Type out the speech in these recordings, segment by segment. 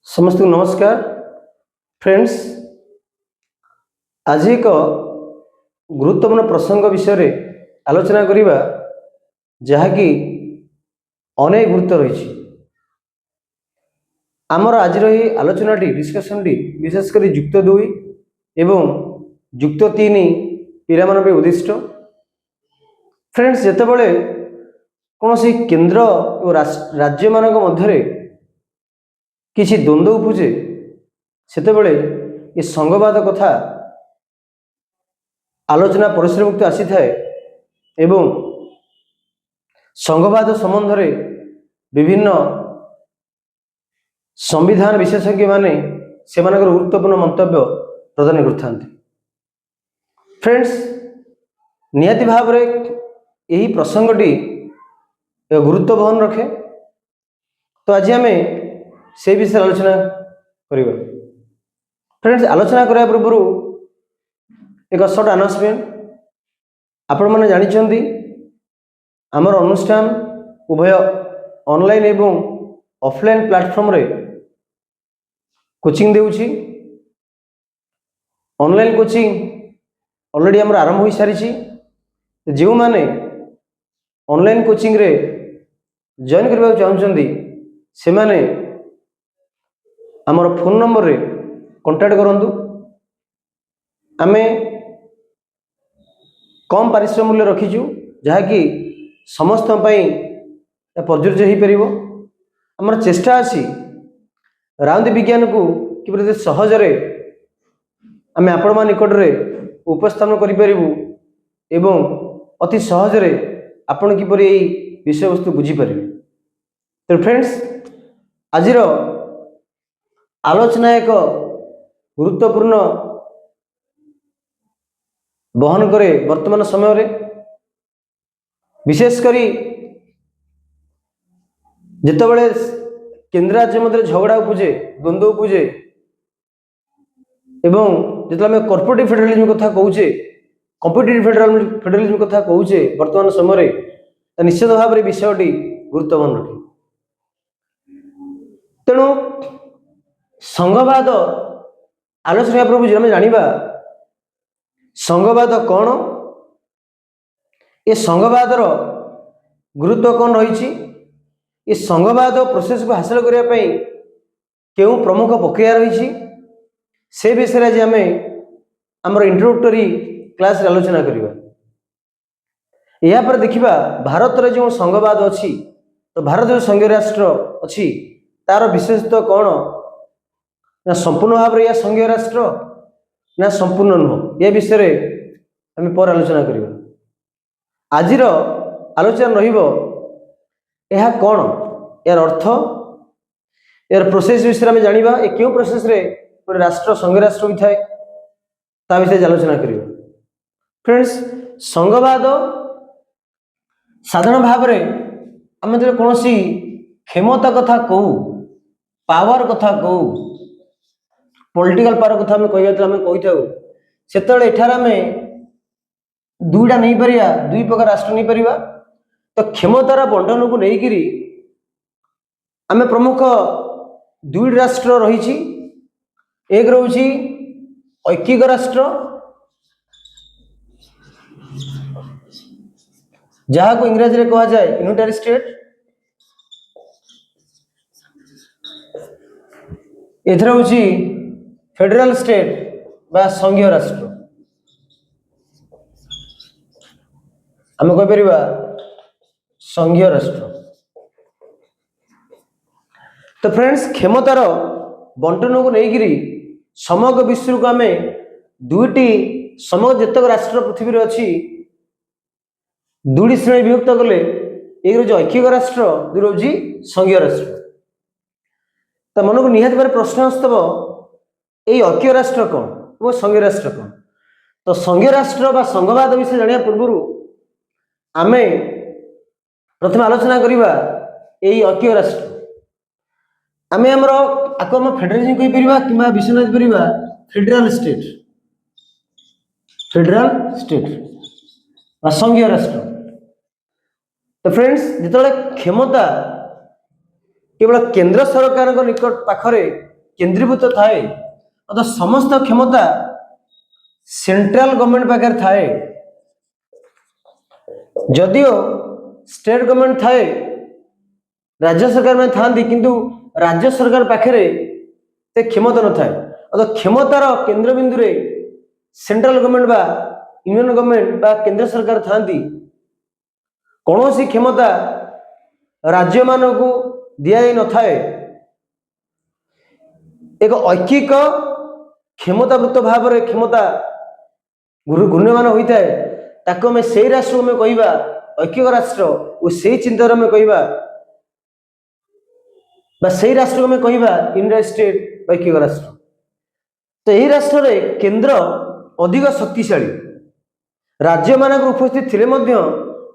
समस्त को नमस्कार फ्रेंड्स। आज एक गुरुत्वपूर्ण प्रसंग विषय आलोचना करिबा जहाँकि अनेक गुरुत्व रही। आमर आज आलोचना डिस्कसन विशेषकर युक्त 2 एवं युक्त 3 पिला उद्दिष्ट। फ्रेंड्स, जितेबाला कौन सी केंद्र और राज्य मान मध्य किसी द्वंद्व उपजे सेतेबेले ये संघवाद कथा आलोचना परिसर मुक्त आसी थाए एवं संघवाद संबंध रे विभिन्न संविधान विशेषज्ञ माने सेमानकर गुरुत्वपूर्ण मंतव्य प्रदान करथांती। फ्रेंड्स, नियति भाव रे यही प्रसंगटी गुरुत्व बहन रखे। तो आज आम से विषय आलोचना करिबा। फ्रेंड्स, आलोचना करने पूर्व एक सर्ट अनाउंसमेंट। आपण माने जानिछंती आमर अनुष्ठान उभय ऑनलाइन एवं ऑफलाइन प्लेटफॉर्म रे कोचिंग देउछि। ऑनलाइन कोचिंग ऑलरेडी हमर आरंभ हो सारी। जो माने ऑनलाइन कोचिंग रे जॉइन करबा चाहछंती से माने आमर फोन नंबर रे कांटेक्ट करंतु। आमे कम पारिश्रम मूल्य रखीचु जहाँकि समस्त प्रযোज्य हो पार। आमर चेष्टा अच्छी राउंड विज्ञान को कि सहजरे आम आपण निकट में उपस्थापन करूँ एवं अति सहजरे आपण किपर विषय वस्तु बुझीपर। तो फ्रेंड्स, आज आलोचना एक गुरुत्वपूर्ण बहन करे। वर्तमान समय रे विशेषकर जितेबाला केंद्र राज्य मध्य झगड़ा उपजे द्वंद्व उपजे एवं जो आम कॉर्पोरेटिव फेडरलिज्म कथा कहूचे कॉम्पिटिटिव फेडरलिज्म कथा कहूचे वर्तमान समय निश्चित भाव में विषयटी गुरुत्वपूर्ण रखे। तेणु संघवाद आलोचना पूर्व आम जाना संघवाद कौन, ये संघवादर गुरुत्व कौन रही, ये संघवाद प्रोसेस को हासिल करने क्यों प्रमुख प्रक्रिया रही, से विषय आज आम आमर इंट्रोडक्टरी क्लास आलोचना करवा। या पर देखिबा भारत रे जो संघवाद अच्छी, तो भारत जो संघीय राष्ट्र अच्छी तार विशेषत्व कौन ना संपूर्ण भाव में या संघीय राष्ट्र ना संपूर्ण नुह, ये विषय आम पर आलोचना करवा। आज आलोचना रहिबो यह कौन, यार अर्थ, यार प्रोसेस विषय आम जानिबा। ये क्यों प्रोसेस रे गोटे राष्ट्र संघीय राष्ट्र भी थाए ता विषय आलोचना करवा। फ्रेंड्स, संघवाद साधारण भाव में आम जो कौन सी क्षमता कथा कहू, पावर कथा कहू, पॉलिटिकल पावर कथा कही से एठार आम दुईटा नहीं पारिया, दुई प्रकार राष्ट्र नहीं पारिबा। तो क्षमतार बंटन को लेकर आम प्रमुख दुई राष्ट्र रही। एक रोची ऐक्यिक राष्ट्र जहाँ को इंग्रजी रे कहा जाए यूनिटरी स्टेट। एथर होची फेडरल स्टेट बा संघीय राष्ट्र। आम कह परिबा संघीय राष्ट्र। तो फ्रेंड्स, क्षमतार बंटन को लेकर समग्र विश्व को आम दुईटी समग्र जितक राष्ट्र पृथ्वी रे अच्छी दुईटी श्रेणी विभक्त कले। एक रोज ऐक्यिक राष्ट्र, दुई रोज संघीय राष्ट्र। तो मन को निहाती भाव प्रश्न आसव ये ऐक्य राष्ट्र कौन और संघीय राष्ट्र कौन। तो संघीय राष्ट्र बा संघवाद विषय जाना पूर्व आम प्रथम आलोचना करवा यही ऐक्य राष्ट्र। आम आमर आपको आम फेडरलिज्म कहीपर कि विषय Paribas federal state, federal state बा संघीय राष्ट्र। तो फ्रेंड्स, जिते क्षमता केवल केंद्र सरकार निकट पाखरे केन्द्रीभूत थाए तो समस्त क्षमता सेंट्रल गवर्नमेंट पाखे थाए जदियो स्टेट गवर्नमेंट थाए राज्य सरकार में था किंतु राज्य सरकार पाखे ते क्षमता न थाए तो क्षमतार केन्द्र बिंदु रे सेंट्रल गवर्नमेंट बा यूनियन गवर्नमेंट बा केंद्र सरकार था कौन सी क्षमता राज्य मान को दि जाए न थाए एक ऐच्छिक क्षमतावृत्त भाव में क्षमता घूर्ण्यमान होता है ताको हमें से राष्ट्र में कहवा ऐच्छिक राष्ट्र और से चिंतार में कहवा से राष्ट्र में कहवा यूनाइटेड स्टेट ऐच्छिक राष्ट्र तो यही राष्ट्र में केंद्र अधिक शक्तिशाली राज्य मानक उपस्थित थिले मध्य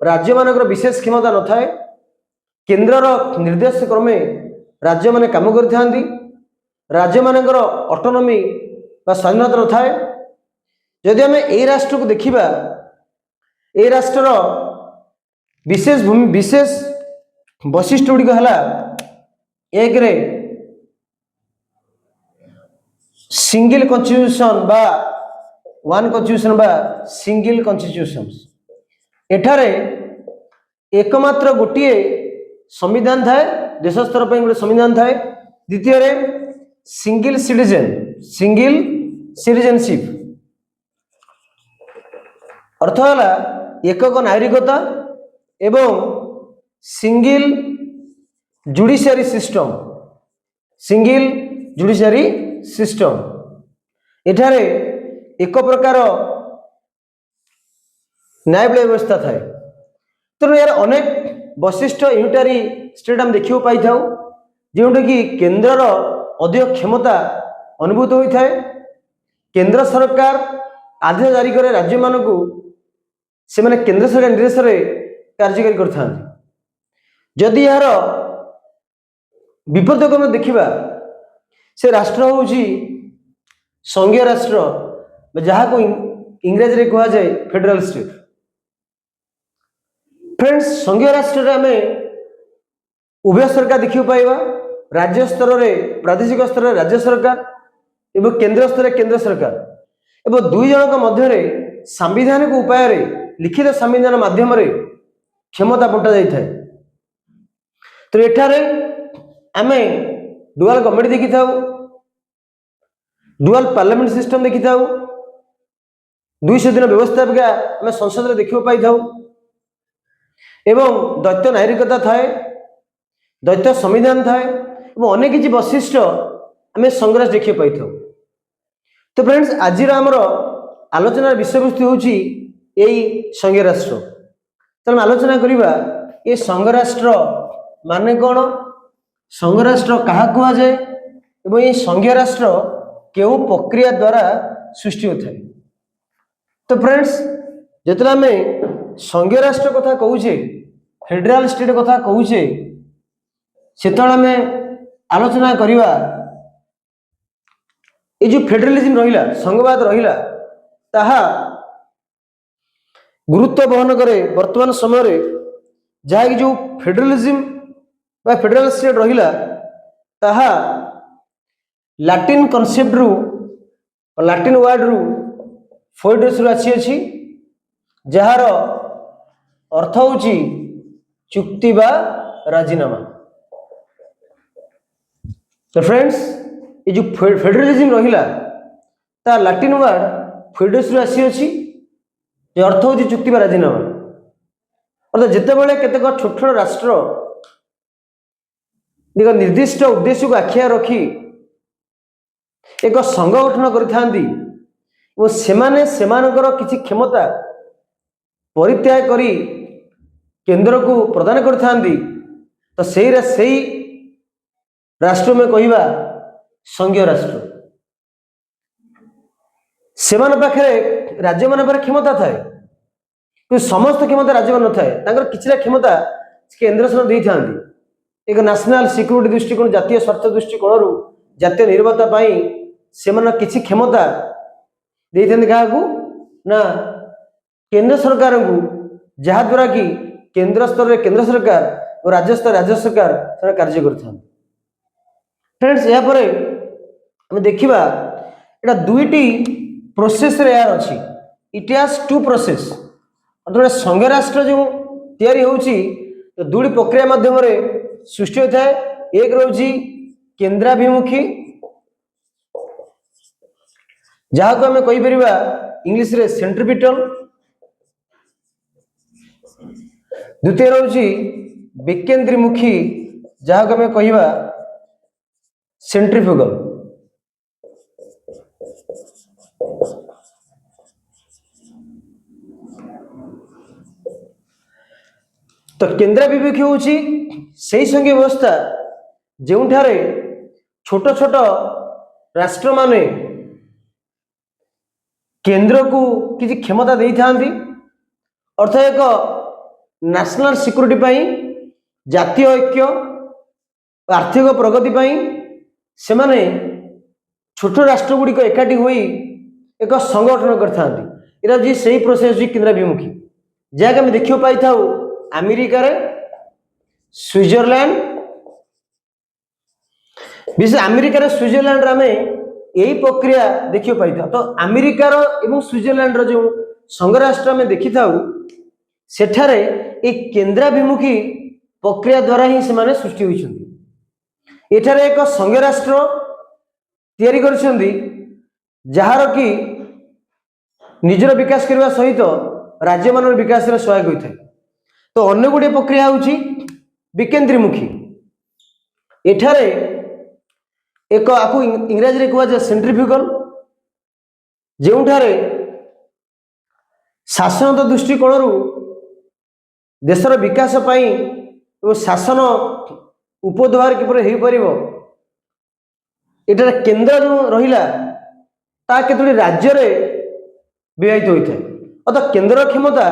राज्य मानक विशेष क्षमता न थाए केंद्रर निर्देश क्रमे राज्य माने काम करथांती राज्य मानकर ऑटोनॉमी बा स्वाधीनता न थाए यदि आम ए राष्ट्र को देखिबा ए राष्ट्र विशेष भूमि विशेष वैशिष्ट्य गुड़िक है एक रे सिंगल कॉन्स्टिट्यूशन बा वन कॉन्स्टिट्यूशन बा सिंगल कॉन्स्टिट्यूशन एठारे एकमात्र गोटे संविधान थाए देश स्तर पर गोटे संविधान थाए द्वितीय रे सिंगल सिटीजनशिप अर्थ है एकक नागरिकता एवं सिंगल जुडिशियरी सिस्टम एठारे एक प्रकार न्याय व्यवस्था थाए तेणु यार अनेक वैशिष्ट्य यूनिटारी स्टेट आम देखा पाई था जोटा कि केन्द्रर अधिक क्षमता अनुभूत होता है केंद्र सरकार आदेश जारी करे राज्य मानक से माने केंद्र सरकार निर्देश कार्यकारी करते जदि यार विपरीत क्रम देखा से राष्ट्र हूँ संघीय राष्ट्र जहाँ को इंग्रेजी रे कहा जाए फेडरल स्टेट फ्रेंड्स संघीय राष्ट्र आम उभय सरकार देखा पाइबा राज्य स्तर में प्रादेशिक स्तर में राज्य सरकार एवं केंद्र स्तर में केंद्र सरकार एवं दुई जन मध्य सांविधानिक उपाय लिखित संविधान माध्यम क्षमता बंटा जाए तो एठारे आम डुआल गवर्नमेंट देखी था डुआल पार्लियामेंट सिस्टम देखी था 200 दिन व्यवस्था आम संसद में देखा पाई था एवं द्वैत नागरिकता थाए द्वैत संविधान थाए और अनेक किसी वैशिष्ट्य आम संघराज देखा पाई था तो फ्रेंड्स आज आमर आलोचना विषय वस्तु हूँ यही संघीय राष्ट्र तो आलोचना करवा ये संघ राष्ट्र माने कौन संघ राष्ट्र क्या कहुए और ये संघीय राष्ट्र क्यों प्रक्रिया द्वारा सृष्टि होता है तो फ्रेंड्स जो आम संघीय राष्ट्र कथा कहूचे फेडरल स्टेट कथा कहूचे से आम आलोचना करवा ये जो फेडरलिज्म रहिला संघवाद रहिला ताहा गुरुत्व बहन करे वर्तमान समय जहाँकि जो फेडरलिज्म बा फेडरल स्टेट रहिला ताहा लैटिन कॉन्सेप्ट रु लैटिन वर्ड रु फोइडस रु आसी अछि जार अर्थ होची चुक्ति बा राजीनामा तो फ्रेंड्स ये जो फेडरलिज्म रहिला ता लैटिन वर्ड फोइडस रु आसी अछि जो अर्थ होची चुक्ति बा राजीनामा अर्थात जिते बड़े केतेक छोट छोट राष्ट्र एक निर्दिष्ट उद्देश्य को आखिया रखी एक संघ गठन कर किसी क्षमता परित्याग करी केंद्र को प्रदान करथांती तो सही राष्ट्र में कहवा संघीय राष्ट्र से पाखे राज्य मान क्षमता थाए कि समस्त क्षमता राज्य न थाए किसी क्षमता केंद्र सरकार दे था एक नेशनल सिक्यूरिटी दृष्टिकोण जातीय स्वार्थ दृष्टिकोण जातीय निर्भरता से किसी क्षमता दे क्या ना केंद्र सरकार को जहाद्वारा कि केंद्र स्तर में केंद्र सरकार और राज्य स्तर राज्य सरकार कार्य कर फ्रेंड्स यहाँ आम देखा एटा दुईटी प्रोसेस रे यार अच्छी इट हैज टू प्रोसेस अर्थात संघ राष्ट्र जो तैयारी होउची तो दुईटी प्रक्रिया माध्यम सृष्टि होता है। एक रोजी केंद्राभिमुखी जहाँ को आम कहीपर इंग्लिश रे सेंट्रिपिटल, द्वितीय रोजी विकेंद्रीमुखी जहाँ को आम कहिबा सेंट्रिफ्यूगल। तो केंद्राभिमुखी होची सही संघीय व्यवस्था जोठारे छोट छोट राष्ट्र माने केंद्र को किसी क्षमता दे था अर्थ एक नेशनल सिक्योरिटी पाई, जातीय ऐक्य, आर्थिक प्रगति पाई से माने छोट राष्ट्र गुड़िक एकाठी होई एक संगठन करता जी सही प्रोसेस जी केंद्राभिमुखी जहाँकि आम देखा पाई था अमेरिका रे, स्विट्जरलैंड, विशेष अमेरिका रे स्विट्जरलैंड आम यही प्रक्रिया देखा पाई था। तो अमेरिकार एवं स्विट्जरलैंड जो संघ राष्ट्र आम देखी था सेठारे एक केंद्राभिमुखी प्रक्रिया द्वारा ही से सृष्टि होती। एठारे एक संघ राष्ट्र तैयारी करछंदी जहार कि निजर विकास करने सहित राज्य मान विकास में सहायक होता है। तो अन्य गोटे प्रक्रिया होची विकेंद्रीमुखी। एठारे एक आपको इंग्राजी रे कहा जाए सेंट्रिफ्यूगल जोठारे शासन दृष्टिकोण देशर विकास पाई और शासन उपद्वार किपर हो पार एटार केंद्र जो रहिला ता केतोटी राज्य रे विभाजित होता है। अर्थात केंद्र क्षमता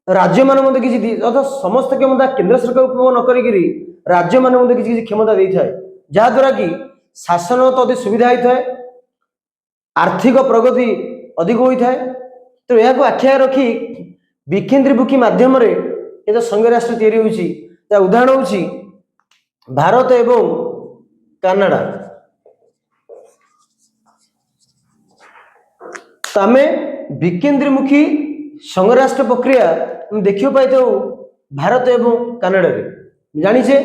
राज्य मान मध्य किसी अर्थात समस्त क्षमता केंद्र सरकार उपभोग न करी राज्य मान मध्य किसी क्षमता दे था जहाद्वारा कि शासन तो अधिक सुविधा होता है, आर्थिक प्रगति अधिक होता है। तो यह आख्या रखी विकेंद्रीमुखी माध्यम ये संघ राष्ट्र तैयारी होची उदाहरण होची भारत एवं कनाडा। तो आम विकेंद्रीमुखी संघ राष्ट्र प्रक्रिया देखा पाई था भारत एवं कनाडा रे जानीचे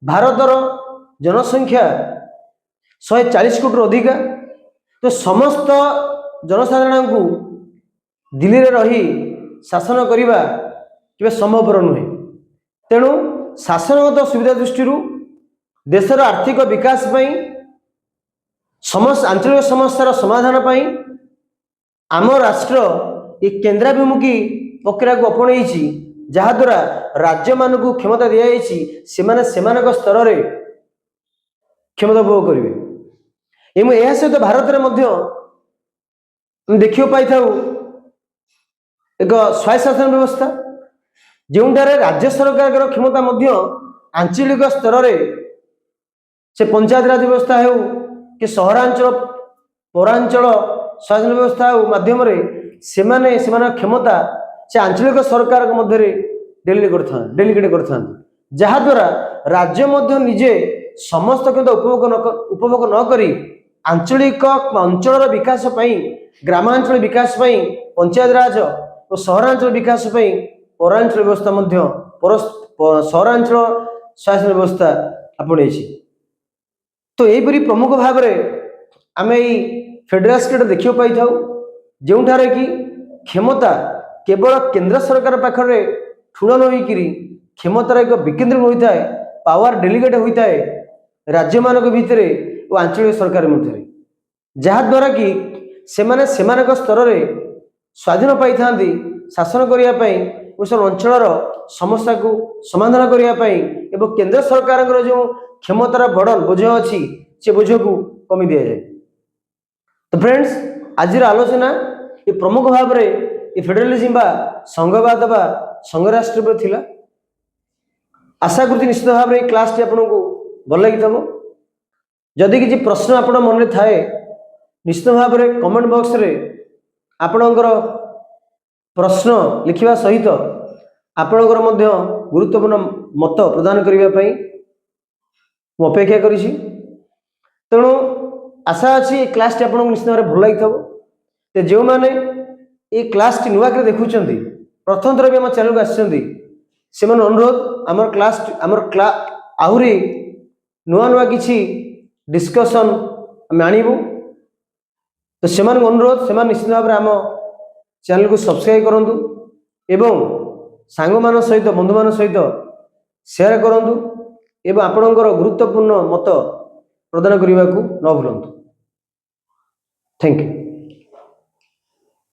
भारतर जनसंख्या 140 कोटी अधिका। तो समस्त जनसाधारण को दिल्ली रे रही शासन करने के संभवपर नुहे। तेणु शासनगत सुविधा दृष्टि देशर आर्थिक विकास पाई समस्त आंचलिक समस्यार समाधान पाई आम राष्ट्र ये केंद्राभिमुखी प्रक्रिया को अपनाई जहाद्वारा राज्य मान को क्षमता दिखाई स्तर में क्षमता भोग करेंगे। एवं यह सहित भारत में देखा पाई था एक स्वायत्त शासन व्यवस्था जोठारे राज्य सरकार क्षमता आंचलिक स्तर में से पंचायत राज व्यवस्था हो कि सहरांचल पौरांचल शासन व्यवस्था हो माध्यम से क्षमता से आंचलिक सरकार मध्य डेलीगेट कर जहाद्वारा राज्य निजे समस्त उपभोग न करी आंचलिक अंचल विकास पाई, ग्रामांचल विकास पाई, पंचायत राज और सहरांचल विकास पाई पौरांचल व्यवस्था सहरांचल शासन व्यवस्था आपणे। तो यहीपरि प्रमुख भाव में आम फेडराल स्टेट देखा पाई था जोठारे कि क्षमता केवल केंद्र सरकार पाखरे ठूल न क्षमतार एक विकेंद्रीकरण होता है, पावर डेलीगेट होता है राज्य मान भितर और आंचलिक सरकार मध्य जहाद्वारा कि सेमानक स्तर में स्वाधीन पाई था शासन करने अंचल समस्या को समाधान करने एवं केंद्र सरकार जो क्षमतार बर्डन बोझ अच्छी से बोझ को कमी दि जाए। तो फ्रेंड्स आज आलोचना ये प्रमुख भाव में ये फेडरलिज्म बा संघवाद बा संघ राष्ट्र पर थिला। आशा करुँच निश्चित भाव में क्लास टी आपको भल लगी थो। जदि किसी प्रश्न आपण मन में थाए निश्चित भाव में कमेंट बॉक्स रे आपणकर प्रश्न लिखिबा सहित आपणकर मध्य गुरुत्वपूर्ण मत प्रदान करने अपेक्षा करिछि। तेणु आशा अच्छी ये क्लास आपको निश्चित भाव भल लगी जो मैंने ये क्लास नुआक देखुं प्रथम थर भी आम चैनल को आसे अनुरोध आमर क्लास आहरी नुआ नुआ किसी डिस्कसन आम आणबू तो से अनुरोध से निश्चित भाव में आम चैनल को सब्सक्राइब करूँ एवं सांग मान सहित बंधु मान सहित शेयर करूँ एवं आपणकर गुरुत्वपूर्ण मत प्रदान करने को न भूलु। Thank you.